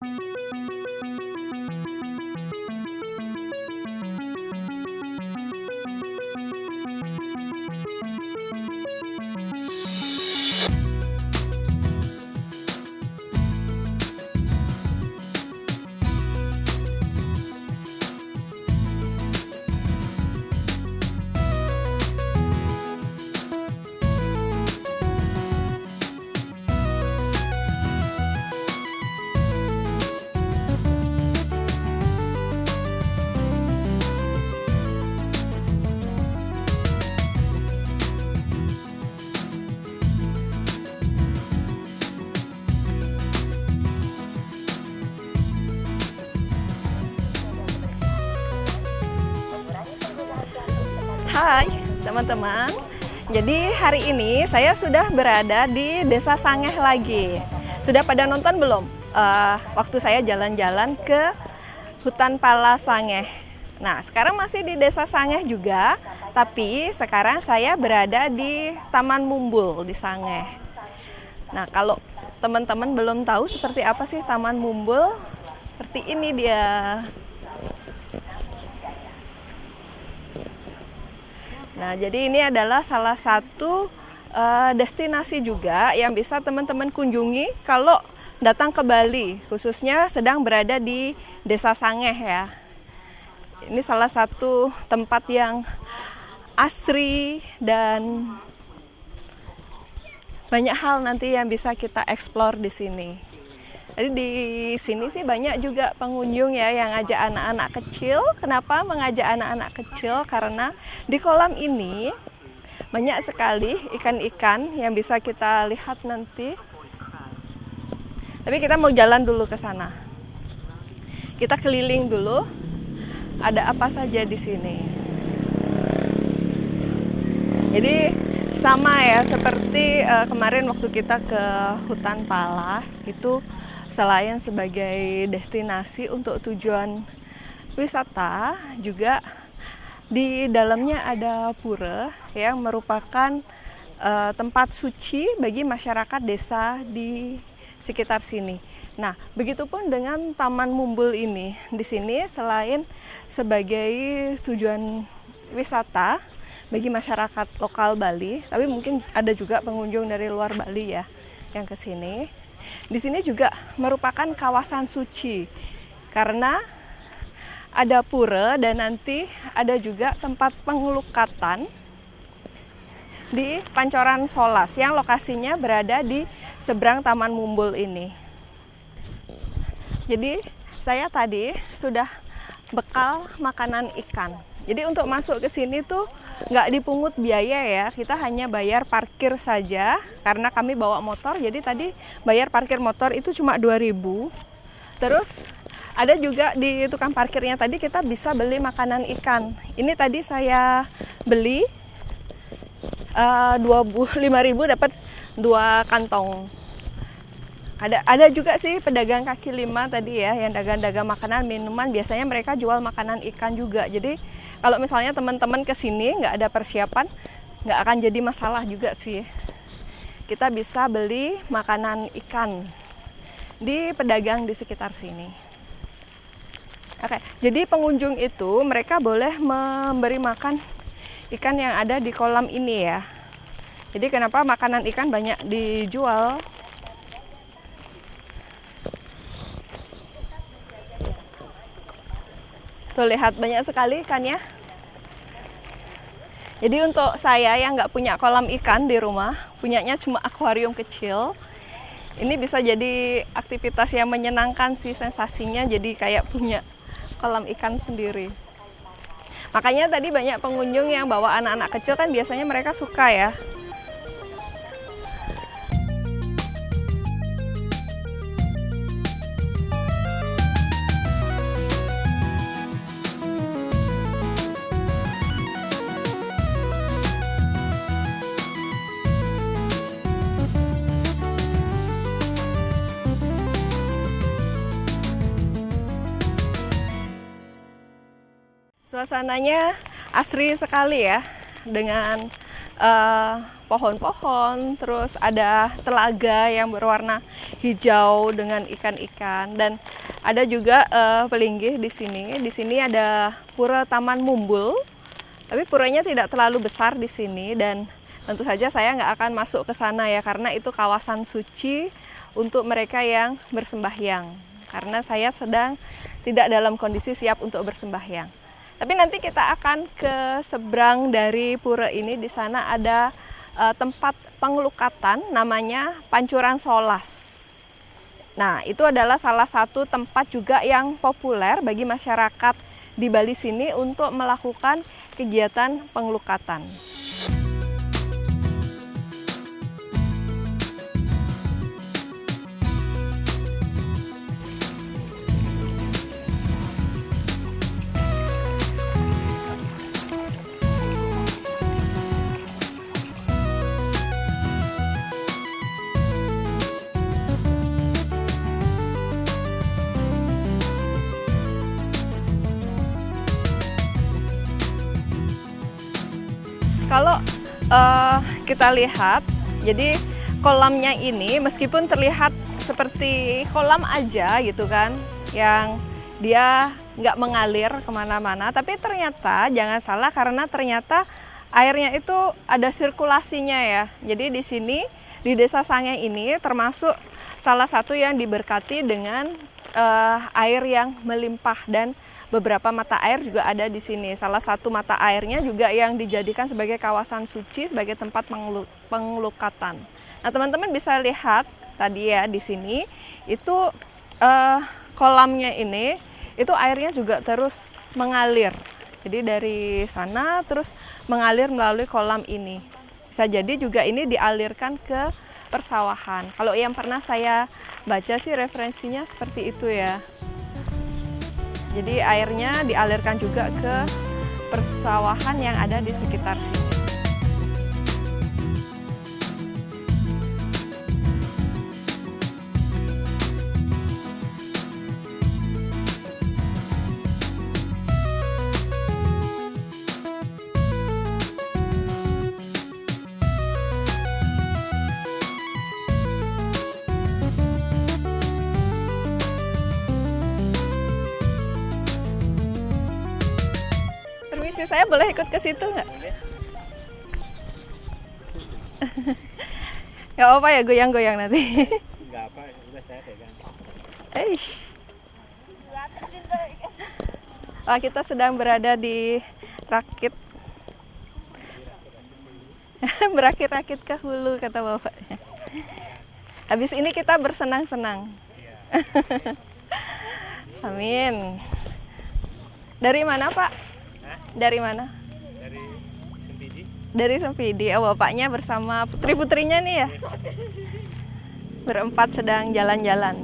Hai teman-teman, jadi hari ini saya sudah berada di Desa Sangeh lagi. Sudah pada nonton belum? Waktu saya jalan-jalan ke Hutan Pala Sangeh. Nah, sekarang masih di Desa Sangeh juga, tapi sekarang saya berada di Taman Mumbul di Sangeh. Nah, kalau teman-teman belum tahu seperti apa sih Taman Mumbul, seperti ini dia. Nah, jadi ini adalah salah satu destinasi juga yang bisa teman-teman kunjungi kalau datang ke Bali, khususnya sedang berada di Desa Sangeh ya. Ini salah satu tempat yang asri dan banyak hal nanti yang bisa kita eksplor di sini. Jadi di sini sih banyak juga pengunjung ya yang ngajak anak-anak kecil. Kenapa mengajak anak-anak kecil? Karena di kolam ini banyak sekali ikan-ikan yang bisa kita lihat nanti. Tapi kita mau jalan dulu ke sana. Kita keliling dulu. Ada apa saja di sini. Jadi sama ya seperti kemarin waktu kita ke Hutan Pala itu. Selain sebagai destinasi untuk tujuan wisata, juga di dalamnya ada pura yang merupakan tempat suci bagi masyarakat desa di sekitar sini. Nah, begitupun dengan Taman Mumbul ini. Di sini selain sebagai tujuan wisata bagi masyarakat lokal Bali, tapi mungkin ada juga pengunjung dari luar Bali ya yang ke sini. Di sini juga merupakan kawasan suci karena ada pura dan nanti ada juga tempat pengelukatan di Pancoran Solas yang lokasinya berada di seberang Taman Mumbul ini. Jadi saya tadi sudah bekal makanan ikan. Jadi untuk masuk ke sini tuh nggak dipungut biaya ya, kita hanya bayar parkir saja karena kami bawa motor. Jadi tadi bayar parkir motor itu cuma 2.000. Terus ada juga di tukang parkirnya tadi kita bisa beli makanan ikan. Ini tadi saya beli 5.000 dapat 2 kantong. Ada juga sih pedagang kaki lima tadi ya yang dagang-dagang makanan minuman, biasanya mereka jual makanan ikan juga. Jadi kalau misalnya teman-teman kesini nggak ada persiapan, nggak akan jadi masalah juga sih. Kita bisa beli makanan ikan di pedagang di sekitar sini. Oke, jadi pengunjung itu mereka boleh memberi makan ikan yang ada di kolam ini ya. Jadi kenapa makanan ikan banyak dijual? Tuh lihat banyak sekali ikannya. Jadi untuk saya yang nggak punya kolam ikan di rumah, punyanya cuma akuarium kecil, ini bisa jadi aktivitas yang menyenangkan sih sensasinya, jadi kayak punya kolam ikan sendiri. Makanya tadi banyak pengunjung yang bawa anak-anak kecil kan biasanya mereka suka ya. Suasananya asri sekali ya, dengan pohon-pohon, terus ada telaga yang berwarna hijau dengan ikan-ikan, dan ada juga pelinggih di sini. Di sini ada pura Taman Mumbul, tapi puranya tidak terlalu besar di sini, dan tentu saja saya nggak akan masuk ke sana ya, karena itu kawasan suci untuk mereka yang bersembahyang. Karena saya sedang tidak dalam kondisi siap untuk bersembahyang. Tapi nanti kita akan ke seberang dari pura ini. Di sana ada tempat pengelukatan namanya Pancuran Solas. Nah, itu adalah salah satu tempat juga yang populer bagi masyarakat di Bali sini untuk melakukan kegiatan pengelukatan. Kalau kita lihat, jadi kolamnya ini meskipun terlihat seperti kolam aja gitu kan, yang dia nggak mengalir kemana-mana, tapi ternyata jangan salah, karena ternyata airnya itu ada sirkulasinya ya. Jadi di sini, di Desa Sangeh ini termasuk salah satu yang diberkati dengan air yang melimpah, dan beberapa mata air juga ada di sini. Salah satu mata airnya juga yang dijadikan sebagai kawasan suci, sebagai tempat pengelukatan. Nah, teman-teman bisa lihat tadi ya di sini itu kolamnya ini, itu airnya juga terus mengalir. Jadi dari sana terus mengalir melalui kolam ini. Bisa jadi juga ini dialirkan ke persawahan. Kalau yang pernah saya baca sih referensinya seperti itu ya. Jadi airnya dialirkan juga ke persawahan yang ada di sekitar sini. Permisi, saya boleh ikut ke situ nggak? Nggak apa ya, goyang-goyang nanti. Nggak apa, udah saya pegang. Wah, kita sedang berada di rakit. Berakit-rakit ke hulu, kata bapaknya. Habis ini kita bersenang-senang. Amin. Dari mana, Pak? Dari mana? Dari Sempidi. Dari Sempidi. Oh, bapaknya bersama putri-putrinya nih ya? Berempat sedang jalan-jalan.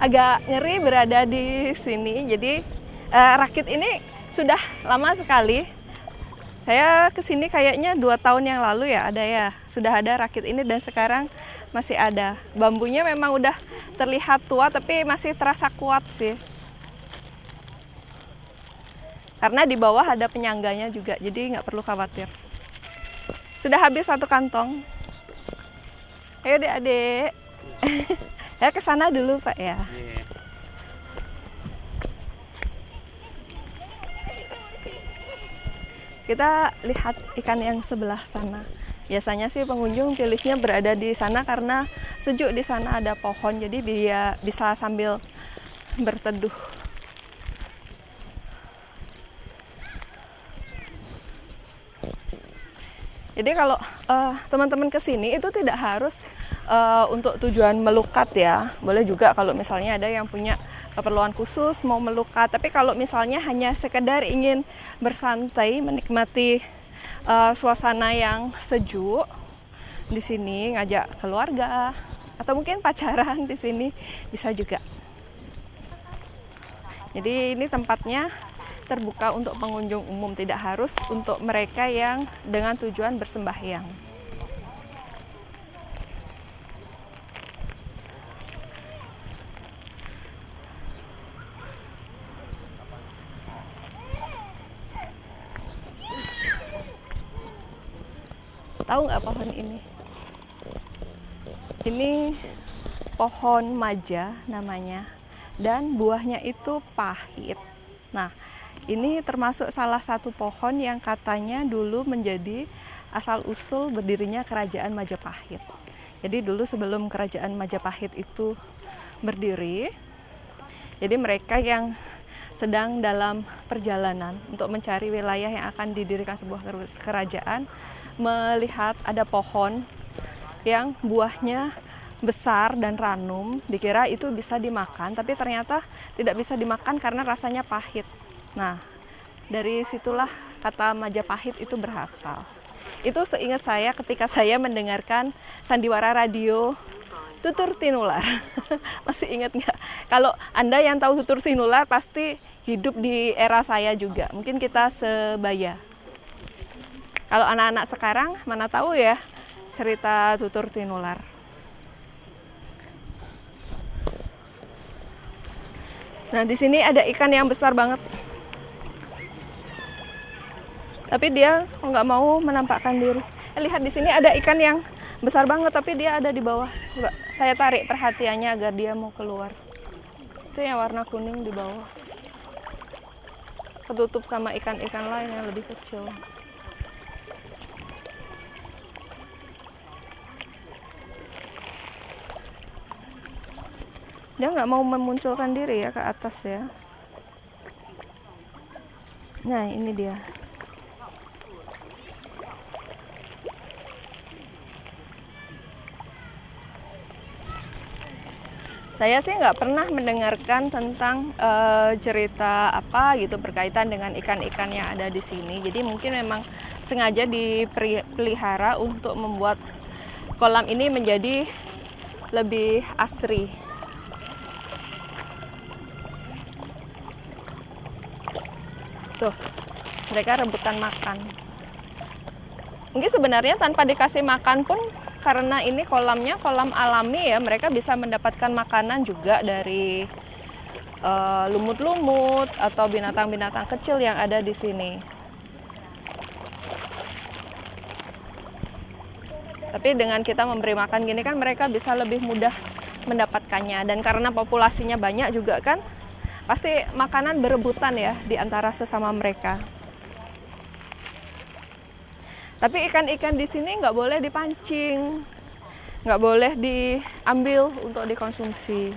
Agak ngeri berada di sini. Jadi rakit ini sudah lama sekali. Saya kesini kayaknya 2 tahun yang lalu ya, ada ya. Sudah ada rakit ini dan sekarang masih ada. Bambunya memang udah terlihat tua tapi masih terasa kuat sih. Karena di bawah ada penyangganya juga, jadi nggak perlu khawatir. Sudah habis 1 kantong. Ayo deh adik. Saya ke sana dulu Pak ya. Kita lihat ikan yang sebelah sana. Biasanya sih pengunjung pilihnya berada di sana karena sejuk, di sana ada pohon, jadi dia bisa sambil berteduh. Jadi kalau teman-teman kesini itu tidak harus untuk tujuan melukat ya. Boleh juga kalau misalnya ada yang punya keperluan khusus mau melukat. Tapi kalau misalnya hanya sekedar ingin bersantai, menikmati suasana yang sejuk di sini, ngajak keluarga atau mungkin pacaran di sini bisa juga. Jadi ini tempatnya terbuka untuk pengunjung umum, tidak harus untuk mereka yang dengan tujuan bersembahyang. Tahu nggak pohon ini? Ini pohon maja namanya, dan buahnya itu pahit. Nah, ini termasuk salah satu pohon yang katanya dulu menjadi asal-usul berdirinya Kerajaan Majapahit. Jadi dulu sebelum Kerajaan Majapahit itu berdiri, jadi mereka yang sedang dalam perjalanan untuk mencari wilayah yang akan didirikan sebuah kerajaan, melihat ada pohon yang buahnya besar dan ranum, dikira itu bisa dimakan, tapi ternyata tidak bisa dimakan karena rasanya pahit. Nah, dari situlah kata Majapahit itu berasal. Itu seingat saya ketika saya mendengarkan sandiwara radio Tutur Tinular. Masih ingat nggak? Kalau Anda yang tahu Tutur Tinular pasti hidup di era saya juga. Mungkin kita sebaya. Kalau anak-anak sekarang mana tahu ya cerita Tutur Tinular. Nah, di sini ada ikan yang besar banget. Tapi dia nggak mau menampakkan diri. Lihat di sini ada ikan yang besar banget, tapi dia ada di bawah. Coba saya tarik perhatiannya agar dia mau keluar. Itu yang warna kuning di bawah. Ketutup sama ikan-ikan lain yang lebih kecil. Dia nggak mau memunculkan diri ya ke atas ya. Nah, ini dia. Saya sih nggak pernah mendengarkan tentang cerita apa gitu berkaitan dengan ikan-ikan yang ada di sini. Jadi mungkin memang sengaja dipelihara untuk membuat kolam ini menjadi lebih asri. Tuh, mereka rebutan makan. Mungkin sebenarnya tanpa dikasih makan pun, karena ini kolamnya kolam alami ya, mereka bisa mendapatkan makanan juga dari lumut-lumut atau binatang-binatang kecil yang ada di sini. Tapi dengan kita memberi makan gini kan mereka bisa lebih mudah mendapatkannya. Dan karena populasinya banyak juga kan, pasti makanan berebutan ya di antara sesama mereka. Tapi ikan-ikan di sini nggak boleh dipancing, nggak boleh diambil untuk dikonsumsi.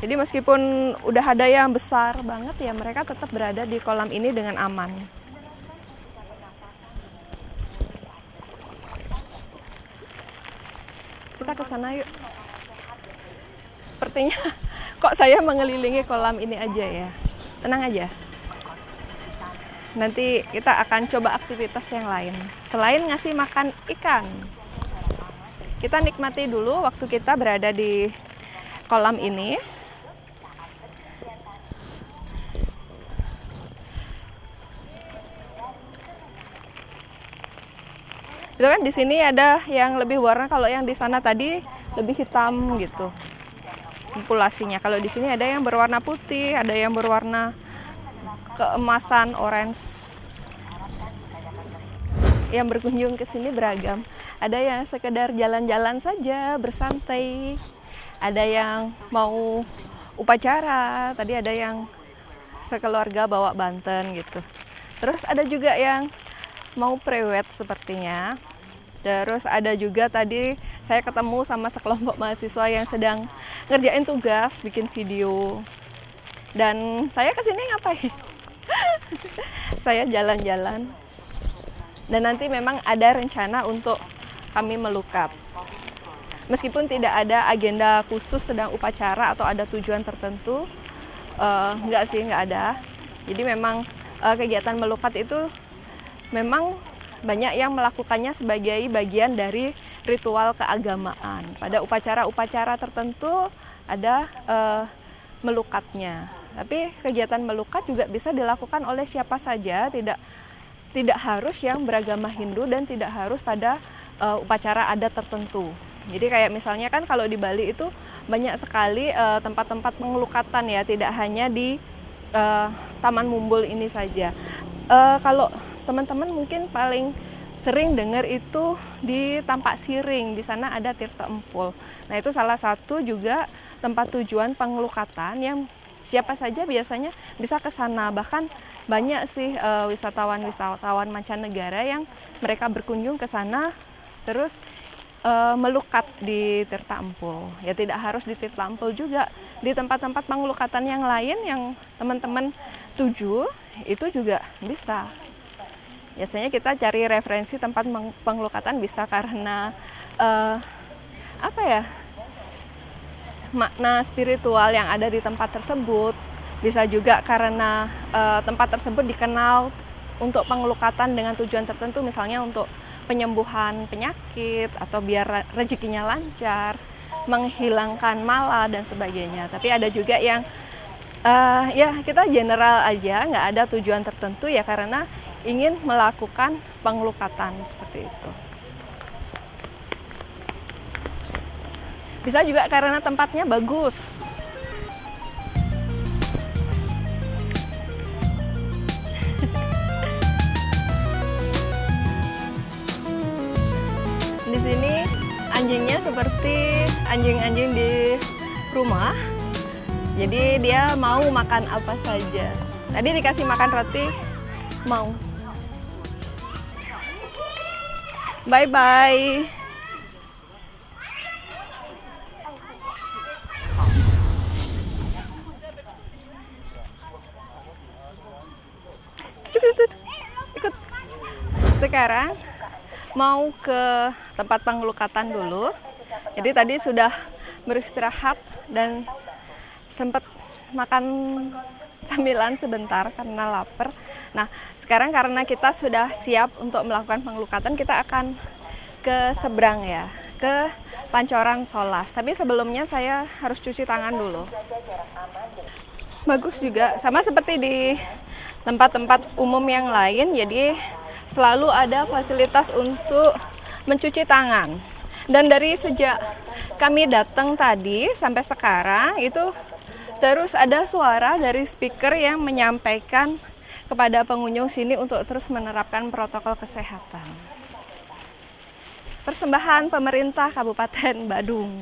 Jadi meskipun udah ada yang besar banget ya, mereka tetap berada di kolam ini dengan aman. Kita ke sana yuk. Sepertinya kok saya mengelilingi kolam ini aja ya. Tenang aja. Nanti kita akan coba aktivitas yang lain. Selain ngasih makan ikan, kita nikmati dulu waktu kita berada di kolam ini. Itu kan di sini ada yang lebih warna, kalau yang di sana tadi lebih hitam gitu populasinya. Kalau di sini ada yang berwarna putih, ada yang berwarna keemasan, orange. Yang berkunjung ke sini beragam. Ada yang sekedar jalan-jalan saja, bersantai. Ada yang mau upacara, tadi ada yang sekeluarga bawa banten gitu. Terus ada juga yang mau prewed sepertinya. Terus ada juga tadi saya ketemu sama sekelompok mahasiswa yang sedang ngerjain tugas, bikin video. Dan saya kesini ngapain? Saya jalan-jalan. Dan nanti memang ada rencana untuk kami melukat. Meskipun tidak ada agenda khusus sedang upacara atau ada tujuan tertentu, enggak sih, enggak ada. Jadi memang kegiatan melukat itu memang banyak yang melakukannya sebagai bagian dari ritual keagamaan. Pada upacara-upacara tertentu ada melukatnya. Tapi kegiatan melukat juga bisa dilakukan oleh siapa saja, tidak harus yang beragama Hindu dan tidak harus pada upacara adat tertentu. Jadi kayak misalnya kan kalau di Bali itu banyak sekali tempat-tempat pengelukatan ya, tidak hanya di Taman Mumbul ini saja. Kalau teman-teman mungkin paling sering dengar itu di Tampak Siring, di sana ada Tirta Empul. Nah itu salah satu juga tempat tujuan pengelukatan yang siapa saja biasanya bisa ke sana. Bahkan banyak sih wisatawan mancanegara yang mereka berkunjung ke sana terus melukat di Tirta Empul. Ya tidak harus di Tirta Empul juga, di tempat-tempat pengelukatan yang lain yang teman-teman tuju itu juga bisa. Biasanya kita cari referensi tempat pengelukatan bisa karena makna spiritual yang ada di tempat tersebut. Bisa juga karena tempat tersebut dikenal untuk pengelukatan dengan tujuan tertentu, misalnya untuk penyembuhan penyakit atau biar rezekinya lancar, menghilangkan mala dan sebagainya. Tapi ada juga yang ya kita general aja, nggak ada tujuan tertentu ya karena ingin melakukan pengelukatan seperti itu. Bisa juga karena tempatnya bagus. Di sini anjingnya seperti anjing-anjing di rumah. Jadi dia mau makan apa saja. Tadi dikasih makan roti, mau. Bye-bye. Ikut. Sekarang mau ke tempat pengelukatan dulu. Jadi tadi sudah beristirahat dan sempat makan camilan sebentar karena lapar. Nah, sekarang karena kita sudah siap untuk melakukan pengelukatan, kita akan ke seberang ya, ke Pancoran Solas. Tapi sebelumnya saya harus cuci tangan dulu. Bagus juga, sama seperti di tempat-tempat umum yang lain, jadi selalu ada fasilitas untuk mencuci tangan. Dan dari sejak kami datang tadi sampai sekarang itu terus ada suara dari speaker yang menyampaikan kepada pengunjung sini untuk terus menerapkan protokol kesehatan. Persembahan pemerintah Kabupaten Badung.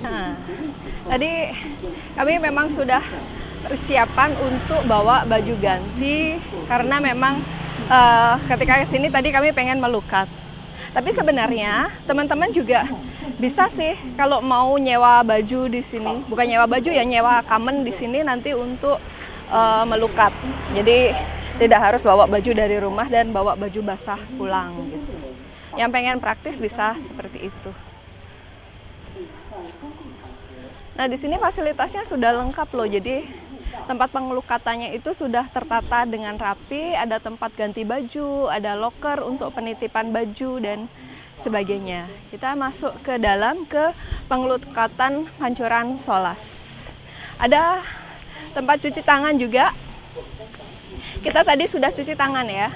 Nah, tadi kami memang sudah persiapan untuk bawa baju ganti karena memang ketika kesini tadi kami pengen melukat. Tapi sebenarnya teman-teman juga bisa sih kalau mau nyewa baju di sini, bukan nyewa baju ya, nyewa kamen di sini nanti untuk melukat. Jadi tidak harus bawa baju dari rumah dan bawa baju basah pulang gitu. Yang pengen praktis bisa seperti itu. Nah, di sini fasilitasnya sudah lengkap loh. Jadi tempat pengelukatannya itu sudah tertata dengan rapi, ada tempat ganti baju, ada loker untuk penitipan baju dan sebagainya. Kita masuk ke dalam ke pengelukatan Pancoran Solas. Ada tempat cuci tangan juga. Kita tadi sudah cuci tangan ya.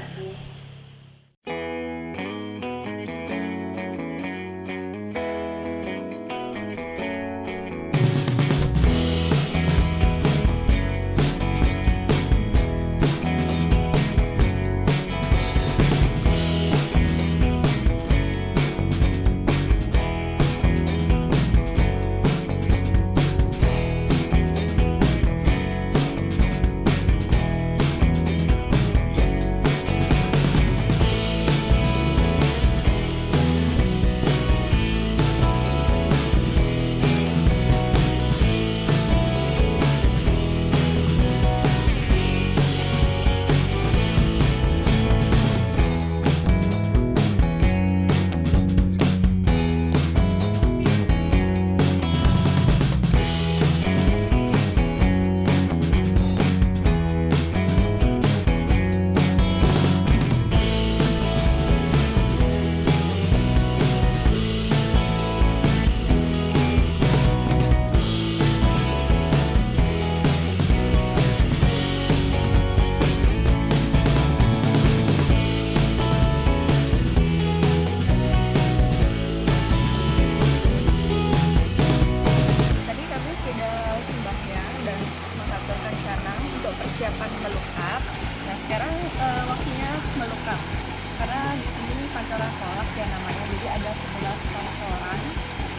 ya namanya. Jadi ada 11 pancoran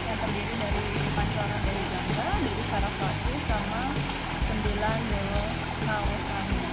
yang terdiri dari pancoran Dewi Gangga, Dewi Saraswati, sama 9 Dewa Nawasangya.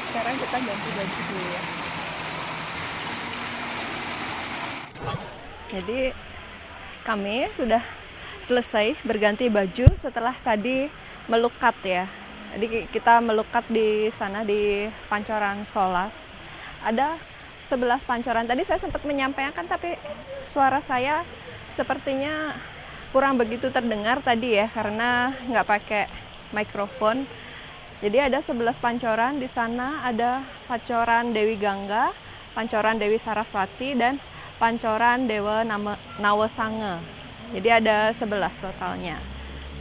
Sekarang kita ganti baju dulu ya. Jadi kami sudah selesai berganti baju setelah tadi melukat ya. Jadi kita melukat di sana di Pancoran Solas. Ada 11 pancoran. Tadi saya sempat menyampaikan tapi suara saya sepertinya kurang begitu terdengar tadi ya karena nggak pakai mikrofon. Jadi ada 11 pancoran, di sana ada pancoran Dewi Gangga, pancoran Dewi Saraswati, dan pancoran Dewa Nawasangya. Jadi ada 11 totalnya.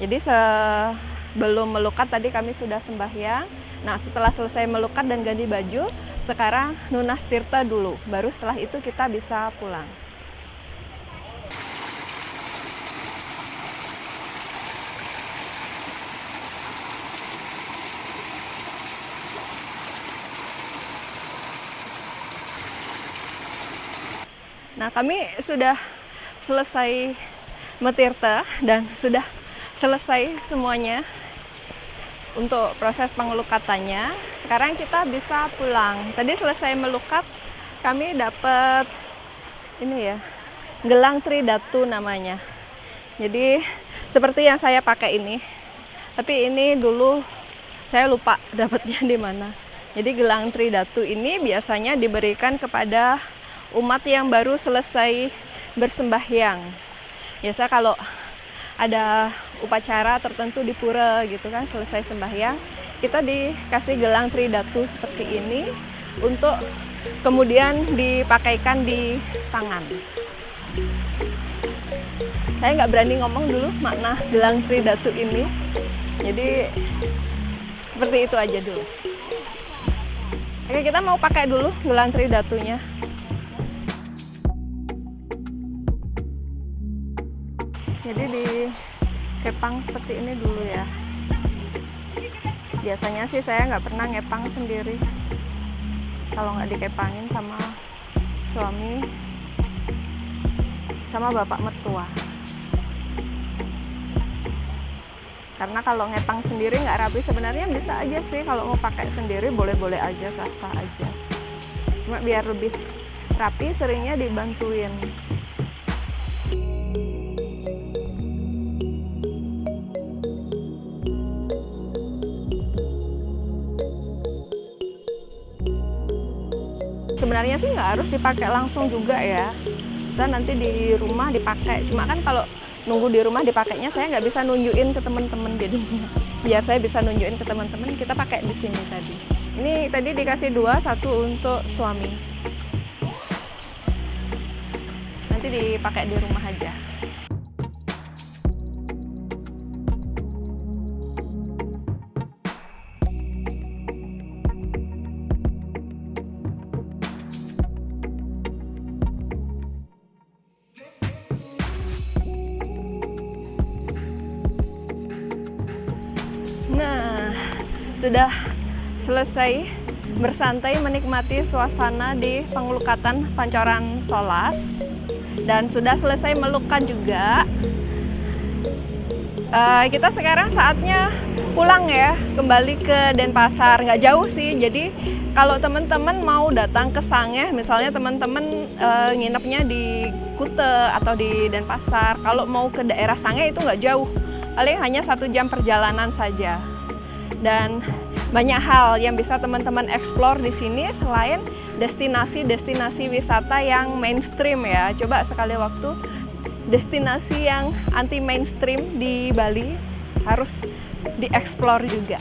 Jadi sebelum melukat tadi kami sudah sembahyang. Nah setelah selesai melukat dan ganti baju, sekarang nunas tirta dulu. Baru setelah itu kita bisa pulang. Nah, kami sudah selesai metirta dan sudah selesai semuanya untuk proses pengelukatannya. Sekarang kita bisa pulang. Tadi selesai melukat, kami dapat ini ya, gelang Tridatu namanya. Jadi seperti yang saya pakai ini. Tapi ini dulu saya lupa dapatnya di mana. Jadi gelang Tridatu ini biasanya diberikan kepada umat yang baru selesai bersembahyang. Biasa kalau ada upacara tertentu di pura gitu kan, selesai sembahyang, kita dikasih gelang Tridatu seperti ini untuk kemudian dipakaikan di tangan. Saya nggak berani ngomong dulu makna gelang Tridatu ini, jadi seperti itu aja dulu. Oke, kita mau pakai dulu gelang Tridatunya. Jadi dikepang seperti ini dulu ya. Biasanya sih saya nggak pernah ngepang sendiri. Kalau nggak dikepangin sama suami, sama bapak mertua. Karena kalau ngepang sendiri nggak rapi, sebenarnya bisa aja sih kalau mau pakai sendiri, boleh-boleh aja, sah-sah aja. Cuma biar lebih rapi, seringnya dibantuin. Sebenarnya sih nggak harus dipakai langsung juga ya, bisa nanti di rumah dipakai. Cuma kan kalau nunggu di rumah dipakainya saya nggak bisa nunjukin ke teman-teman, jadinya biar saya bisa nunjukin ke teman-teman, kita pakai di sini tadi. Ini tadi dikasih 2, 1 untuk suami. Nanti dipakai di rumah aja. Nah, sudah selesai bersantai menikmati suasana di pengelukatan Pancoran Solas dan sudah selesai melukat juga. Kita sekarang saatnya pulang ya, kembali ke Denpasar. Nggak jauh sih, jadi kalau teman-teman mau datang ke Sangeh, misalnya teman-teman nginepnya di Kute atau di Denpasar, kalau mau ke daerah Sangeh itu nggak jauh, paling hanya 1 jam perjalanan saja. Dan banyak hal yang bisa teman-teman eksplor di sini selain destinasi-destinasi wisata yang mainstream ya. Coba sekali waktu destinasi yang anti mainstream di Bali harus dieksplor juga.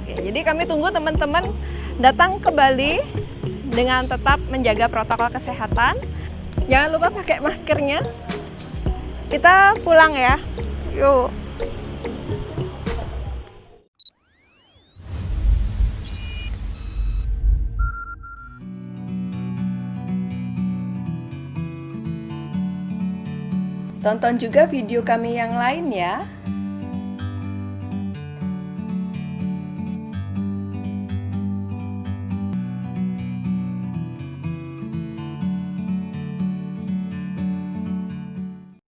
Oke, jadi kami tunggu teman-teman datang ke Bali dengan tetap menjaga protokol kesehatan. Jangan lupa pakai maskernya. Kita pulang ya. Yuk. Tonton juga video kami yang lain ya.